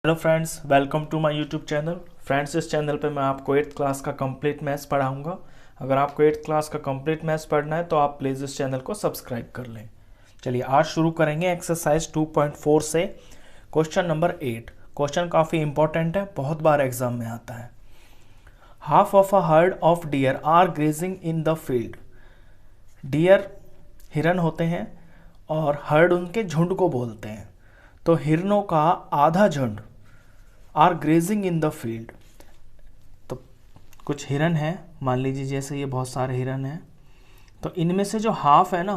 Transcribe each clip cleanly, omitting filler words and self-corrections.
Hello friends, welcome to my YouTube channel. Friends, इस channel पे मैं आपको 8th क्लास का कंप्लीट मैथ्स पढ़ाऊंगा। अगर आपको 8th क्लास का कंप्लीट मैथ्स पढ़ना है तो आप प्लीज़ इस चैनल को सब्सक्राइब कर लें। चलिए आज शुरू करेंगे एक्सरसाइज 2.4 से क्वेश्चन नंबर 8। क्वेश्चन काफ़ी इंपॉर्टेंट है, बहुत बार एग्जाम में आता है। Half of a herd of deer are grazing in the field. Deer हिरन होते हैं और हर्ड उनके झुंड को बोलते हैं। तो हिरनों का आधा झुंड are grazing in the field. तो कुछ हिरन हैं, मान लीजिए जैसे ये बहुत सारे हिरन हैं, तो इनमें से जो हाफ है ना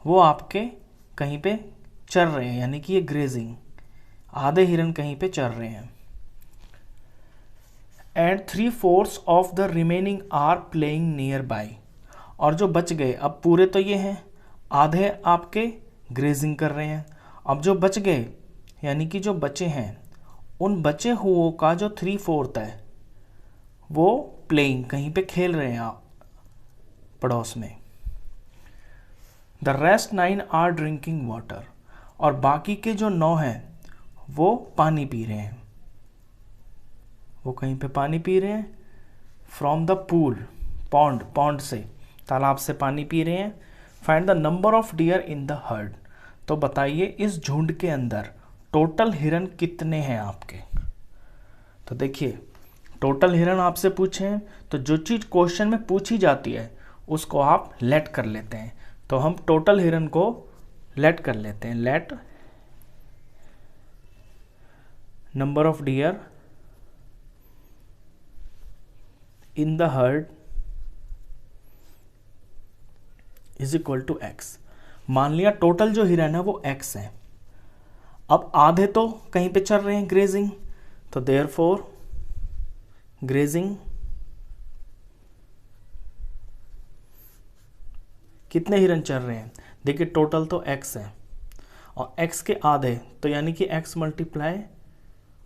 वो आपके कहीं पे चर रहे हैं, यानी कि ये ग्रेजिंग, आधे हिरन कहीं पे चर रहे हैं। And 3/4 of the remaining are playing nearby. और जो बच गए, अब पूरे तो ये हैं, आधे आपके ग्रेजिंग कर रहे हैं। अब जो बच गए यानी कि जो बचे हैं, उन बचे हुओं का जो 3/4 है वो प्लेइंग, कहीं पे खेल रहे हैं आप पड़ोस में। The rest 9 are drinking water. और बाकी के जो 9 हैं वो पानी पी रहे हैं। वो कहीं पे पानी पी रहे हैं फ्रॉम द पूल, पॉन्ड से, तालाब से पानी पी रहे हैं। Find the number of deer in the heard. तो बताइए इस झुंड के अंदर टोटल हिरन कितने हैं आपके। तो देखिए, टोटल हिरन आपसे पूछे हैं तो जो चीज़ क्वेश्चन में पूछी जाती है उसको आप लेट कर लेते हैं। तो हम टोटल हिरन को लेट कर लेते हैं। Let number of deer in the herd is equal to x. मान लिया टोटल जो हिरन है वो एक्स है। अब आधे तो कहीं पे चल रहे हैं ग्रेजिंग, तो देयरफॉर ग्रेजिंग कितने हिरन चल रहे हैं। देखिए टोटल तो x है और x के आधे, तो यानी कि x मल्टीप्लाई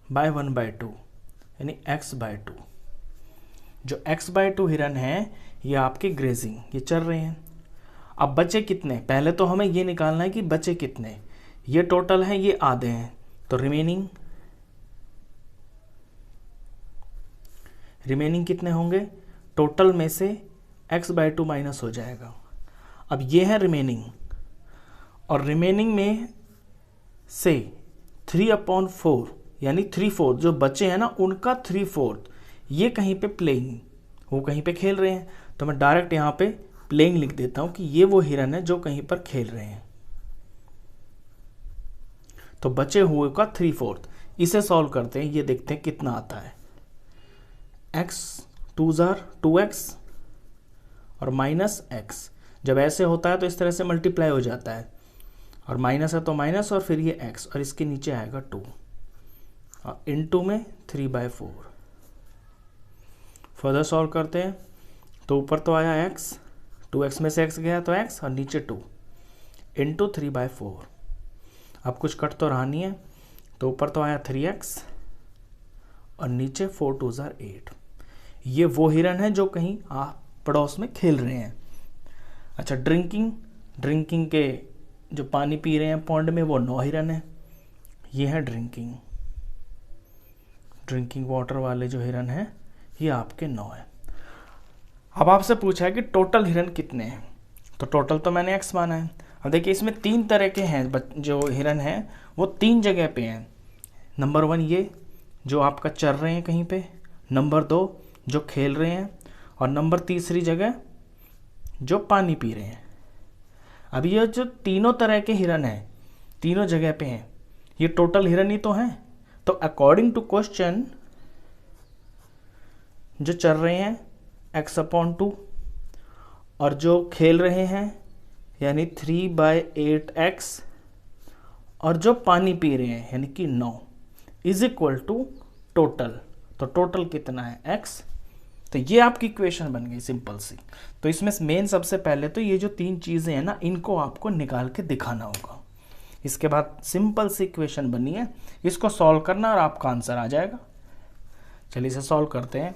बाय 1/2 यानी x/2। जो x/2 हिरन है ये आपके ग्रेजिंग, ये चल रहे हैं। अब बचे कितने, पहले तो हमें ये निकालना है कि बचे कितने। ये टोटल है, ये आधे हैं, तो रिमेनिंग कितने होंगे। टोटल में से x/2 माइनस हो जाएगा। अब ये है रिमेनिंग, और रिमेनिंग में से 3/4 यानी 3/4 जो बचे हैं ना उनका 3/4 ये कहीं पे प्लेइंग, वो कहीं पे खेल रहे हैं। तो मैं डायरेक्ट यहाँ पे प्लेइंग लिख देता हूँ कि ये वो हिरन है जो कहीं पर खेल रहे हैं। तो बचे हुए का 3/4, इसे सॉल्व करते हैं, ये देखते हैं कितना आता है। x 2x और माइनस x। जब ऐसे होता है तो इस तरह से मल्टीप्लाई हो जाता है, और माइनस है तो माइनस, और फिर ये x, और इसके नीचे आएगा 2 और इनटू में 3/4। फर्दर सॉल्व करते हैं तो ऊपर तो आया x, 2x में से x गया तो x, और नीचे 2 इंटू 3/4। अब कुछ कट तो रहा नहीं है, तो ऊपर तो आया 3x और नीचे 4 2 8। ये वो हिरन है जो कहीं पड़ोस में खेल रहे हैं। अच्छा, ड्रिंकिंग के जो पानी पी रहे हैं पॉन्ड में वो 9 हिरन है। ये है ड्रिंकिंग वाटर वाले जो हिरन हैं ये आपके 9 है। अब आपसे पूछा है कि टोटल हिरन कितने हैं, तो टोटल तो मैंने x माना है। अब देखिए इसमें 3 तरह के हैं, जो हिरन हैं वो 3 जगह पे हैं। नंबर 1 ये जो आपका चर रहे हैं कहीं पे, नंबर 2 जो खेल रहे हैं, और नंबर तीसरी जगह जो पानी पी रहे हैं। अब ये जो तीनों तरह के हिरन हैं, तीनों जगह पे हैं, ये टोटल हिरन ही तो हैं। तो अकॉर्डिंग टू क्वेश्चन जो चल रहे हैं x/2, और जो खेल रहे हैं यानी 3/8x, और जो पानी पी रहे हैं यानी कि 9 इज इक्वल टू टोटल। तो टोटल कितना है x। तो ये आपकी इक्वेशन बन गई सिंपल सी। तो इसमें मेन सबसे पहले तो ये जो 3 चीज़ें हैं ना इनको आपको निकाल के दिखाना होगा। इसके बाद सिंपल सी इक्वेशन बनी है, इसको सॉल्व करना और आपका आंसर आ जाएगा। चलिए इसे सॉल्व करते हैं।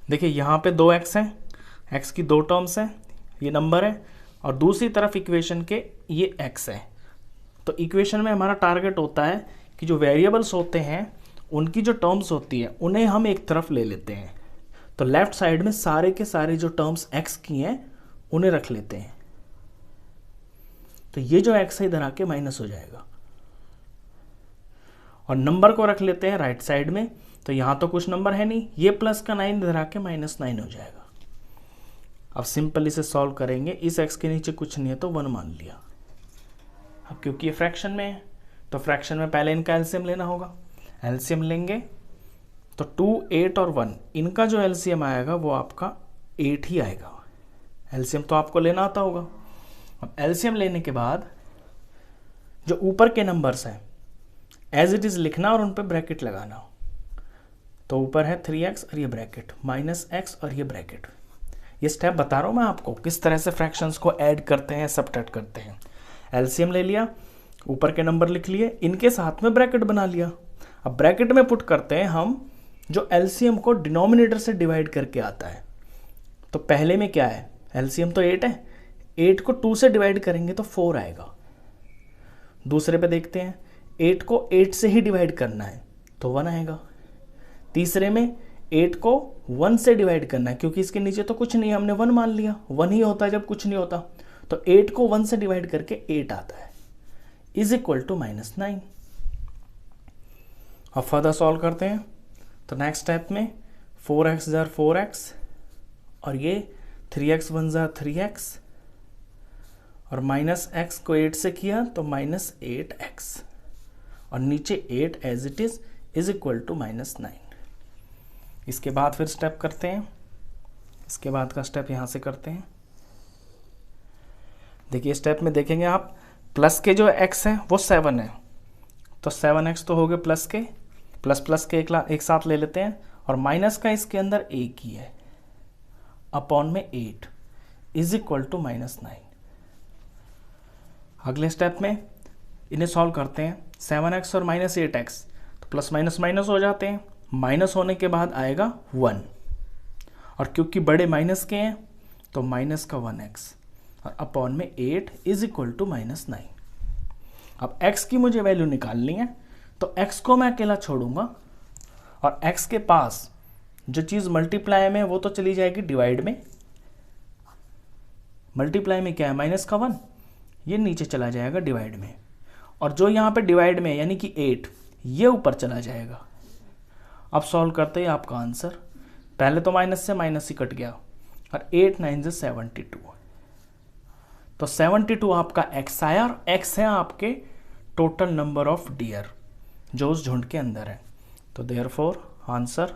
देखिए यहाँ पे 2x है, x की 2 टर्म्स हैं, ये नंबर है, और दूसरी तरफ इक्वेशन के ये x है। तो इक्वेशन में हमारा टारगेट होता है कि जो वेरिएबल्स होते हैं उनकी जो टर्म्स होती है उन्हें हम एक तरफ ले लेते हैं। तो लेफ्ट साइड में सारे के सारे जो टर्म्स x की हैं उन्हें रख लेते हैं। तो ये जो x है इधर आके माइनस हो जाएगा और नंबर को रख लेते हैं राइट साइड में। तो यहां तो कुछ नंबर है नहीं, ये प्लस का 9 इधर आके -9 हो जाएगा। अब सिंपल इसे सॉल्व करेंगे, इस x के नीचे कुछ नहीं है तो 1 मान लिया। अब क्योंकि ये फ्रैक्शन में है तो फ्रैक्शन में पहले इनका एलसीएम लेना होगा। एलसीएम लेंगे तो 2, 8 और 1 इनका जो एलसीएम आएगा वो आपका 8 ही आएगा। एलसीएम तो आपको लेना आता होगा। अब एलसीएम लेने के बाद जो ऊपर के नंबर्स हैं एज इट इज लिखना और उन पर ब्रैकेट लगाना। तो ऊपर है 3x और ये ब्रैकेट, -x और ये ब्रैकेट। ये स्टेप बता रहा हूं मैं आपको किस तरह से फ्रैक्शंस को ऐड करते हैं, सबट्रैक्ट करते हैं। एलसीएम ले लिया, ऊपर के नंबर लिख लिए, इनके साथ में ब्रैकेट बना लिया। अब ब्रैकेट में पुट करते हैं हम जो एलसीएम को डिनोमिनेटर से डिवाइड करके आता है। तो पहले में क्या है, एलसीएम तो 8 है, 8 को 2 से डिवाइड करेंगे तो 4 आएगा। दूसरे पे देखते हैं, 8 को 8 से ही डिवाइड करना है तो 1 आएगा। तीसरे में 8 को 1 से डिवाइड करना है क्योंकि इसके नीचे तो कुछ नहीं है, हमने 1 मान लिया। 1 ही होता है जब कुछ नहीं होता। तो 8 को 1 से डिवाइड करके 8 आता है, इज इक्वल टू -9। अब फर्दर सॉल्व करते हैं। तो नेक्स्ट स्टेप में 4x जार 4x और ये 3x 1 जार 3x और -x को 8 से किया तो -8x और नीचे 8 as it is equal to -9। इसके बाद फिर स्टेप करते हैं, इसके बाद का स्टेप यहाँ से करते हैं। देखिए स्टेप में देखेंगे आप, प्लस के जो x है वो 7 है, तो 7x तो हो गए प्लस के, प्लस के एक साथ ले लेते हैं और माइनस का इसके अंदर एक ही है, अपॉन में 8 इज इक्वल टू -9। अगले स्टेप में इन्हें सॉल्व करते हैं। 7x और -8x तो प्लस माइनस माइनस हो जाते हैं, माइनस होने के बाद आएगा 1 और क्योंकि बड़े माइनस के हैं तो माइनस का 1x और अपॉन में 8 इज इक्वल टू -9। अब x की मुझे वैल्यू निकालनी है तो x को मैं अकेला छोड़ूंगा और x के पास जो चीज़ मल्टीप्लाई में वो तो चली जाएगी डिवाइड में। मल्टीप्लाई में क्या है, माइनस का 1, ये नीचे चला जाएगा डिवाइड में और जो यहाँ पे डिवाइड में यानी कि 8 ये ऊपर चला जाएगा। अब सॉल्व करते हैं आपका आंसर, पहले तो माइनस से माइनस ही कट गया और 8 9 से 72, तो 72 आपका x आया और x है आपके टोटल नंबर ऑफ डियर जो उस झुंड के अंदर है। तो therefore answer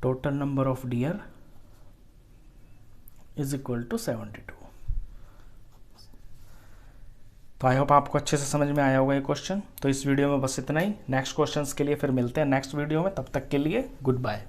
total number of deer is equal to 72। तो आई होप आपको अच्छे से समझ में आया होगा ये क्वेश्चन। तो इस वीडियो में बस इतना ही, नेक्स्ट क्वेश्चंस के लिए फिर मिलते हैं नेक्स्ट वीडियो में, तब तक के लिए गुड बाय।